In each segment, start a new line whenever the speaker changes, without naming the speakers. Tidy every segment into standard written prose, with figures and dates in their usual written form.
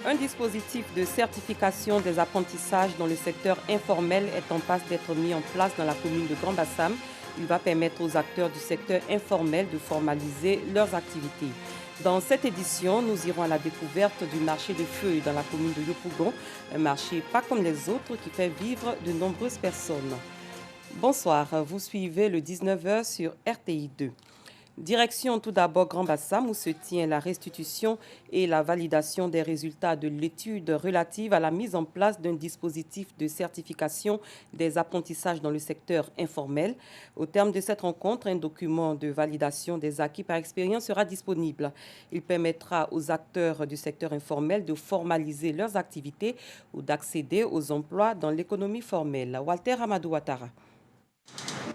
Un dispositif de certification des apprentissages dans le secteur informel est en passe d'être mis en place dans la commune de Grand Bassam. Il va permettre aux acteurs du secteur informel de formaliser leurs activités. Dans cette édition, nous irons à la découverte du marché des feuilles dans la commune de Yopougon, un marché pas comme les autres qui fait vivre de nombreuses personnes. Bonsoir, vous suivez le 19h sur RTI 2. Direction tout d'abord Grand Bassam où se tient la restitution et la validation des résultats de l'étude relative à la mise en place d'un dispositif de certification des apprentissages dans le secteur informel. Au terme de cette rencontre, un document de validation des acquis par expérience sera disponible. Il permettra aux acteurs du secteur informel de formaliser leurs activités ou d'accéder aux emplois dans l'économie formelle. Walter Amadou Ouattara.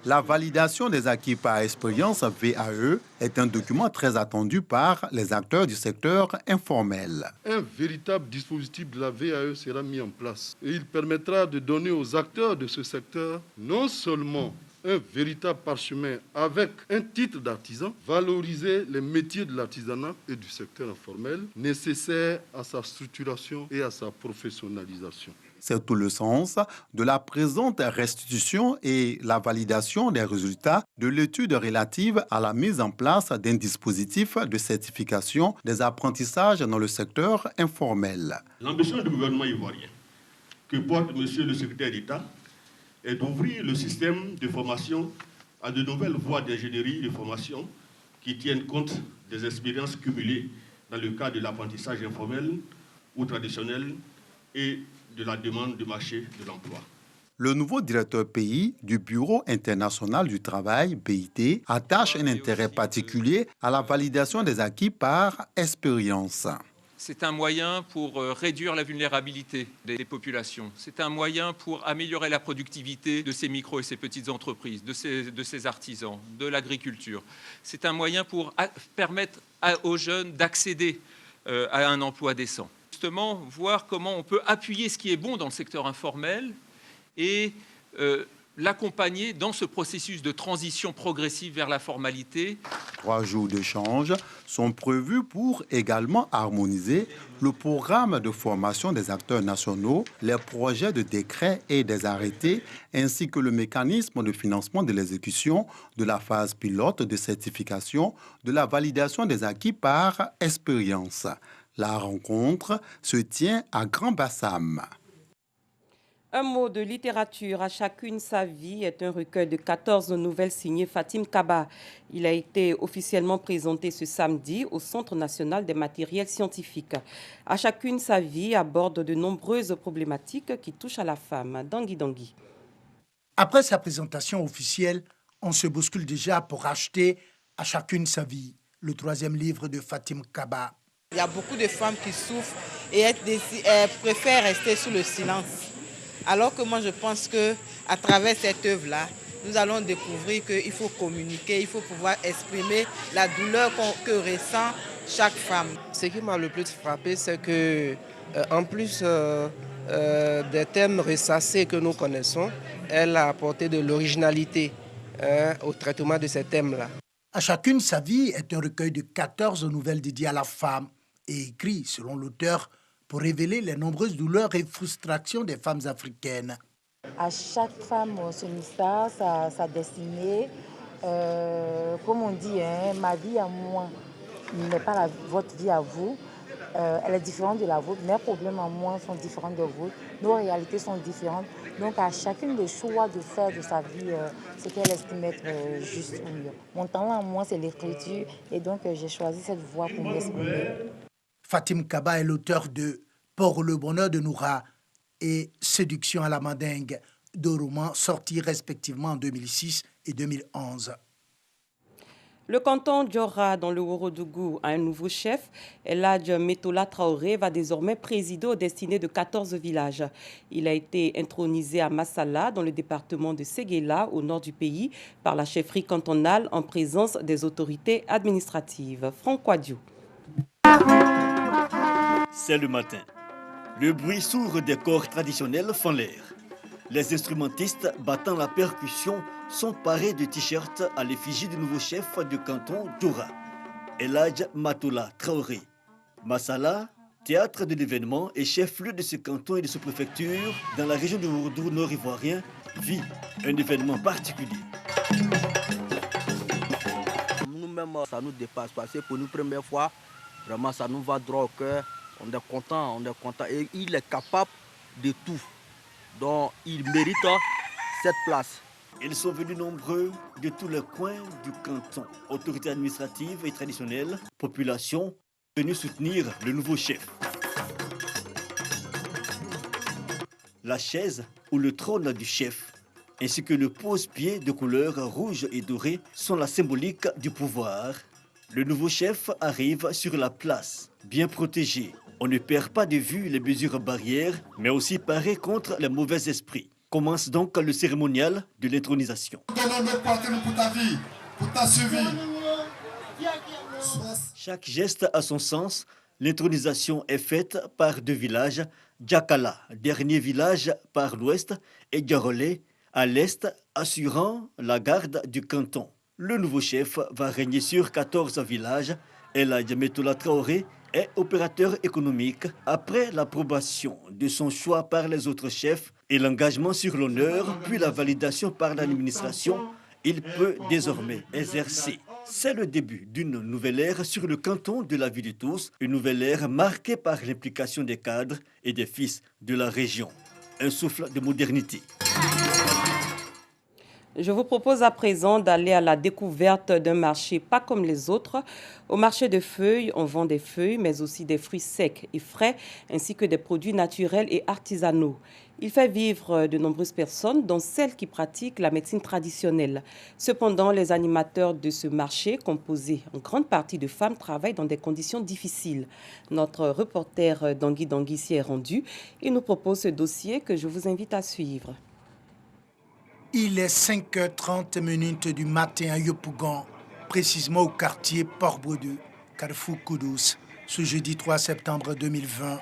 La validation des acquis par expérience VAE est un document très attendu par les acteurs du secteur informel.
Un véritable dispositif de la VAE sera mis en place et il permettra de donner aux acteurs de ce secteur non seulement un véritable parchemin avec un titre d'artisan, valoriser les métiers de l'artisanat et du secteur informel nécessaires à sa structuration et à sa professionnalisation.
C'est tout le sens de la présente restitution et la validation des résultats de l'étude relative à la mise en place d'un dispositif de certification des apprentissages dans le secteur informel.
L'ambition du gouvernement ivoirien que porte Monsieur le secrétaire d'État est d'ouvrir le système de formation à de nouvelles voies d'ingénierie de formation qui tiennent compte des expériences cumulées dans le cadre de l'apprentissage informel ou traditionnel et de la demande de marché de l'emploi.
Le nouveau directeur pays du Bureau international du travail, BIT, attache un intérêt particulier à la validation des acquis par expérience.
C'est un moyen pour réduire la vulnérabilité des populations. C'est un moyen pour améliorer la productivité de ces micro et ces petites entreprises, de ces artisans, de l'agriculture. C'est un moyen pour permettre aux jeunes d'accéder à un emploi décent. Justement, voir comment on peut appuyer ce qui est bon dans le secteur informel et l'accompagner dans ce processus de transition progressive vers la formalité.
3 jours d'échange sont prévus pour également harmoniser le programme de formation des acteurs nationaux, les projets de décrets et des arrêtés, ainsi que le mécanisme de financement de l'exécution de la phase pilote de certification de la validation des acquis par expérience. La rencontre se tient à Grand Bassam.
Un mot de littérature, à chacune sa vie, est un recueil de 14 nouvelles signées Fatim Kaba. Il a été officiellement présenté ce samedi au Centre national des matériels scientifiques. À chacune sa vie aborde de nombreuses problématiques qui touchent à la femme. Dangui Dangui.
Après sa présentation officielle, on se bouscule déjà pour acheter À chacune sa vie, le 3e livre de Fatim Kaba.
Il y a beaucoup de femmes qui souffrent et elles préfèrent rester sous le silence. Alors que moi, je pense qu'à travers cette œuvre-là, nous allons découvrir qu'il faut communiquer, il faut pouvoir exprimer la douleur que ressent chaque femme.
Ce qui m'a le plus frappé, c'est que, en plus des thèmes ressassés que nous connaissons, elle a apporté de l'originalité au traitement de ces thèmes-là.
À chacune sa vie est un recueil de 14 nouvelles dédiées à la femme et écrit, selon l'auteur, pour révéler les nombreuses douleurs et frustrations des femmes africaines.
À chaque femme, son histoire, sa destinée. Comme on dit, ma vie à moi n'est pas votre vie à vous. Elle est différente de la vôtre. Mes problèmes à moi sont différents de vôtres. Nos réalités sont différentes. Donc à chacune le choix de faire de sa vie ce qu'elle estime être juste ou mieux. Mon talent à moi, c'est l'écriture. Et donc j'ai choisi cette voie pour m'exprimer.
Fatim Kaba est l'auteur de Pour le bonheur de Noura et Séduction à la mandingue, 2 romans sortis respectivement en 2006 et 2011.
Le canton Diora dans le Ourodougou a un nouveau chef. Eladj Metola Traoré va désormais présider aux destinées de 14 villages. Il a été intronisé à Massala, dans le département de Séguéla, au nord du pays, par la chefferie cantonale en présence des autorités administratives. Franck Quadiou.
C'est le matin. Le bruit sourd des corps traditionnels fend l'air. Les instrumentistes battant la percussion sont parés de t-shirts à l'effigie du nouveau chef du canton Djoura, Eladj Matola Traoré. Massala, Théâtre de l'événement et chef-lieu de ce canton et de ce préfecture, dans la région de Wouroudou nord-ivoirien, vit un événement particulier.
Nous-mêmes, ça nous dépasse parce que pour nous, première fois, vraiment, ça nous va droit au cœur. On est content. Et il est capable de tout. Donc, il mérite cette place.
Ils sont venus nombreux de tous les coins du canton. Autorités administratives et traditionnelles, population, venus soutenir le nouveau chef. La chaise ou le trône du chef, ainsi que le pose-pied de couleur rouge et dorée sont la symbolique du pouvoir. Le nouveau chef arrive sur la place, bien protégé. On ne perd pas de vue les mesures barrières, mais aussi parer contre les mauvais esprits. Commence donc le cérémonial de l'intronisation. Chaque geste a son sens. L'intronisation est faite par deux villages, Djakala, dernier village par l'ouest, et Diarolé, à l'est, assurant la garde du canton. Le nouveau chef va régner sur 14 villages. El Hadj Metola Traoré est opérateur économique. Après l'approbation de son choix par les autres chefs et l'engagement sur l'honneur, puis la validation par l'administration, il peut désormais exercer. C'est le début d'une nouvelle ère sur le canton de la Ville de Tous, une nouvelle ère marquée par l'implication des cadres et des fils de la région. Un souffle de modernité.
Je vous propose à présent d'aller à la découverte d'un marché pas comme les autres. Au marché de feuilles, on vend des feuilles, mais aussi des fruits secs et frais, ainsi que des produits naturels et artisanaux. Il fait vivre de nombreuses personnes, dont celles qui pratiquent la médecine traditionnelle. Cependant, les animateurs de ce marché, composés en grande partie de femmes, travaillent dans des conditions difficiles. Notre reporter Dangui Dangui s'y est rendu et nous propose ce dossier que je vous invite à suivre.
Il est 5h30 du matin à Yopougon, précisément au quartier Port-Bredeux, Carrefour Koudous, ce jeudi 3 septembre 2020.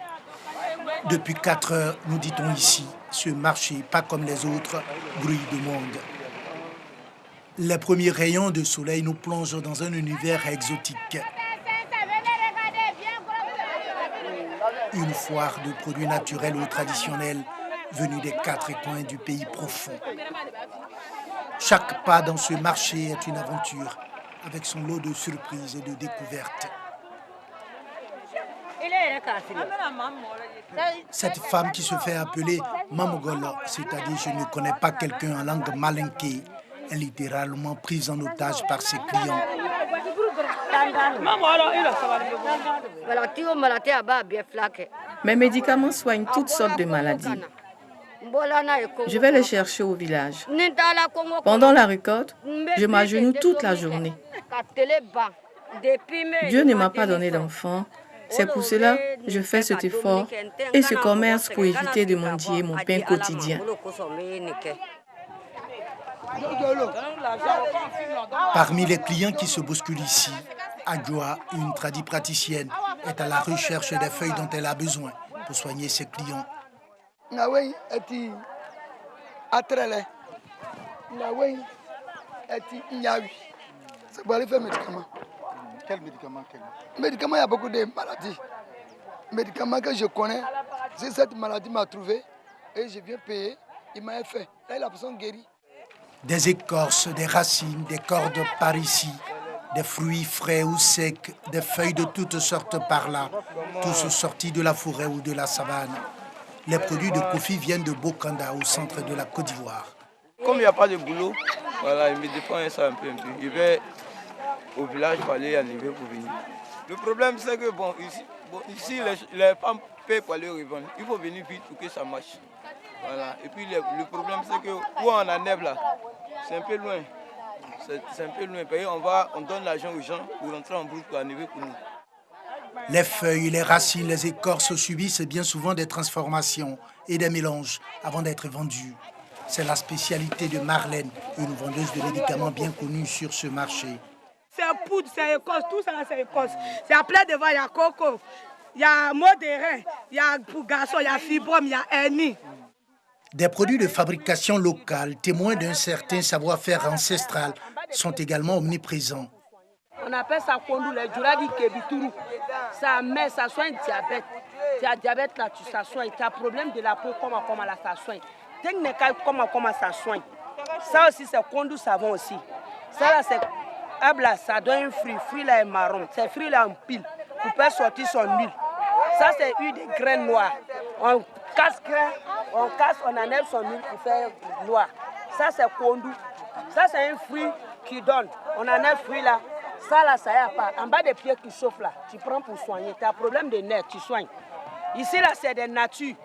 Depuis 4 heures, nous dit-on ici, ce marché, pas comme les autres, bruit de monde. Les premiers rayons de soleil nous plongent dans un univers exotique. Une foire de produits naturels ou traditionnels venus des 4 coins du pays profond. Chaque pas dans ce marché est une aventure, avec son lot de surprises et de découvertes. Cette femme qui se fait appeler Mamogolo, c'est-à-dire je ne connais pas quelqu'un en langue malinké, est littéralement prise en otage par ses clients.
Mes médicaments soignent toutes sortes de maladies. Je vais les chercher au village. Pendant la récolte, je m'agenouille toute la journée. Dieu ne m'a pas donné d'enfant. C'est pour cela que je fais cet effort et ce commerce pour éviter de mendier mon pain quotidien.
Parmi les clients qui se bousculent ici, Adjoa, une tradipraticienne, est à la recherche des feuilles dont elle a besoin pour soigner ses clients.
C'est pour aller faire médicaments. Quel médicament? Médicaments, il y a beaucoup de maladies. Médicaments que je connais, si cette maladie m'a trouvé et je viens payer, il m'a fait. Là, la personne guérit.
Des écorces, des racines, des cordes par ici, des fruits frais ou secs, des feuilles de toutes sortes par là, tous sortis de la forêt ou de la savane. Les produits de Kofi viennent de Bokanda, au centre de la Côte d'Ivoire.
Comme il n'y a pas de boulot, voilà, il me dépend ça un peu. Je vais au village pour aller à niveau pour venir. Le problème, c'est que ici les femmes paient pour aller revendre. Il faut venir vite pour que ça marche. Voilà. Et puis le problème, c'est que où on a neige là, c'est un peu loin. C'est un peu loin. On donne l'argent aux gens pour rentrer en brousse pour arriver pour nous.
Les feuilles, les racines, les écorces subissent bien souvent des transformations et des mélanges avant d'être vendues. C'est la spécialité de Marlène, une vendeuse de médicaments bien connue sur ce marché.
C'est poudre, c'est écorce, tout ça c'est écorce. C'est appelé devant, il y a coco, il y a modéré, il y a pour garçon, il y a fibrome, il y a hernie.
Des produits de fabrication locale, témoins d'un certain savoir-faire ancestral, sont également omniprésents.
On appelle ça kondou, le djuradi kebituru. Ça met, ça soigne le diabète. Tu as diabète là, tu s'assoignes. Tu as problème de la peau, comment là, ça soigne. Techniquement, comment ça soigne. Ça aussi, c'est Kondou savon aussi. Ça là, c'est Abla, ça donne un fruit. Fruit là est marron. C'est fruit là en pile. Pour faire sortir son huile. Ça, c'est huile de graines noires. On casse, on enlève son huile pour faire noir. Ça, c'est Kondou. Ça, c'est un fruit qui donne. On enlève le fruit là. Ça là, ça y a pas. En bas des pieds qui chauffent là, tu prends pour soigner. Tu as un problème de nerfs, tu soignes. Ici là, c'est des natures.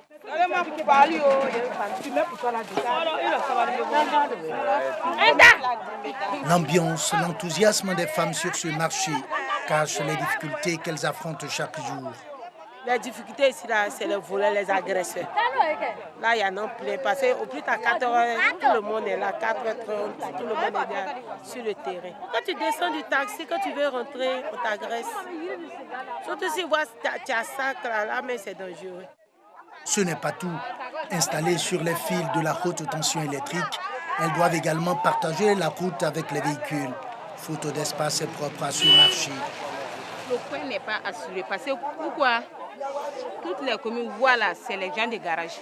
L'ambiance, l'enthousiasme des femmes sur ce marché cachent les difficultés qu'elles affrontent chaque jour.
Les difficultés ici, c'est les voleurs, les agresseurs. Là, il y en a plein. Parce qu'au plus tard, 4 heures, tout le monde est là. 4h30, tout le monde est là sur le terrain. Quand tu descends du taxi, quand tu veux rentrer, on t'agresse. Surtout si tu as sac là, mais c'est dangereux.
Ce n'est pas tout. Installées sur les fils de la haute tension électrique, elles doivent également partager la route avec les véhicules. Faute d'espace propre à ce marché.
Le coin n'est pas assuré. Parce que pourquoi? Toutes les communes, voilà, c'est les gens des garages.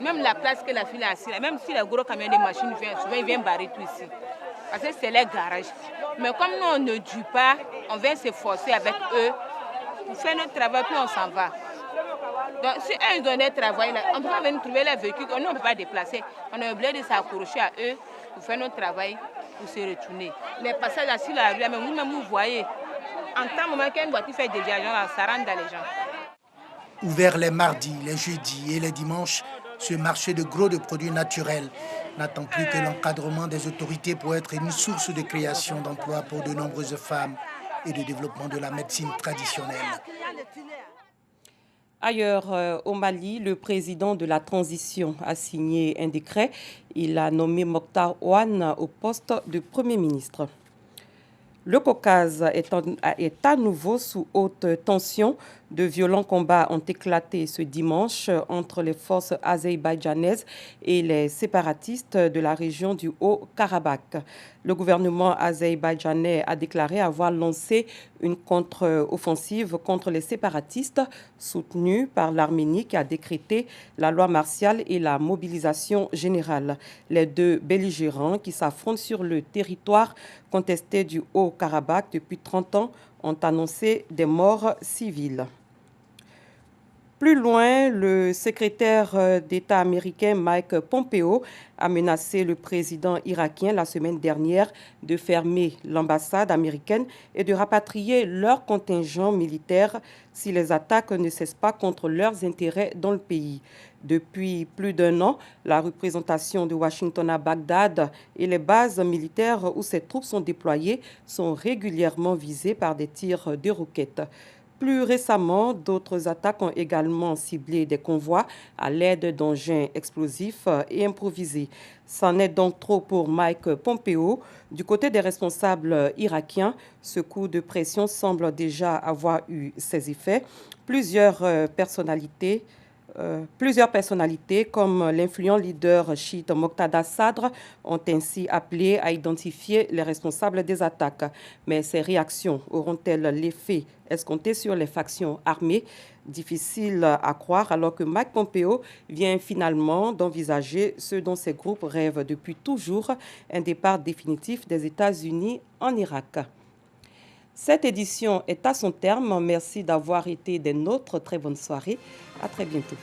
Même la place que la fille a assise, même si les gros camions de machines viennent, souvent ils viennent barrer tout ici. Parce que c'est les garages. Mais comme nous, on ne dure pas, on vient se forcer avec eux pour faire notre travail, puis on s'en va. Donc, si eux, ils donnent travail, là, on ne peut pas venir trouver les véhicules, nous, on ne peut pas déplacer. On est obligé de s'accrocher à eux pour faire notre travail, pour se retourner. Les passages sur la rue, même vous-même, vous voyez, en tant moment qu'une voiture fait déviation, ça rentre dans les gens.
Ouvert les mardis, les jeudis et les dimanches, ce marché de gros de produits naturels n'attend plus que l'encadrement des autorités pour être une source de création d'emplois pour de nombreuses femmes et de développement de la médecine traditionnelle.
Ailleurs, au Mali, le président de la transition a signé un décret. Il a nommé Mokhtar Ouane au poste de Premier ministre. Le Caucase est à nouveau sous haute tension. De violents combats ont éclaté ce dimanche entre les forces azerbaïdjanaises et les séparatistes de la région du Haut-Karabakh. Le gouvernement azerbaïdjanais a déclaré avoir lancé une contre-offensive contre les séparatistes soutenus par l'Arménie qui a décrété la loi martiale et la mobilisation générale. Les deux belligérants qui s'affrontent sur le territoire contesté du Haut-Karabakh depuis 30 ans ont annoncé des morts civiles. Plus loin, le secrétaire d'État américain Mike Pompeo a menacé le président irakien la semaine dernière de fermer l'ambassade américaine et de rapatrier leur contingent militaire si les attaques ne cessent pas contre leurs intérêts dans le pays. Depuis plus d'1 an, la représentation de Washington à Bagdad et les bases militaires où ces troupes sont déployées sont régulièrement visées par des tirs de roquettes. Plus récemment, d'autres attaques ont également ciblé des convois à l'aide d'engins explosifs et improvisés. C'en est donc trop pour Mike Pompeo. Du côté des responsables irakiens, ce coup de pression semble déjà avoir eu ses effets. Plusieurs personnalités comme l'influent leader chiite Moqtada Sadr ont ainsi appelé à identifier les responsables des attaques. Mais ces réactions auront-elles l'effet escompté sur les factions armées? Difficile à croire alors que Mike Pompeo vient finalement d'envisager ce dont ces groupes rêvent depuis toujours, un départ définitif des États-Unis en Irak. Cette édition est à son terme. Merci d'avoir été des nôtres. Très bonne soirée. À très bientôt.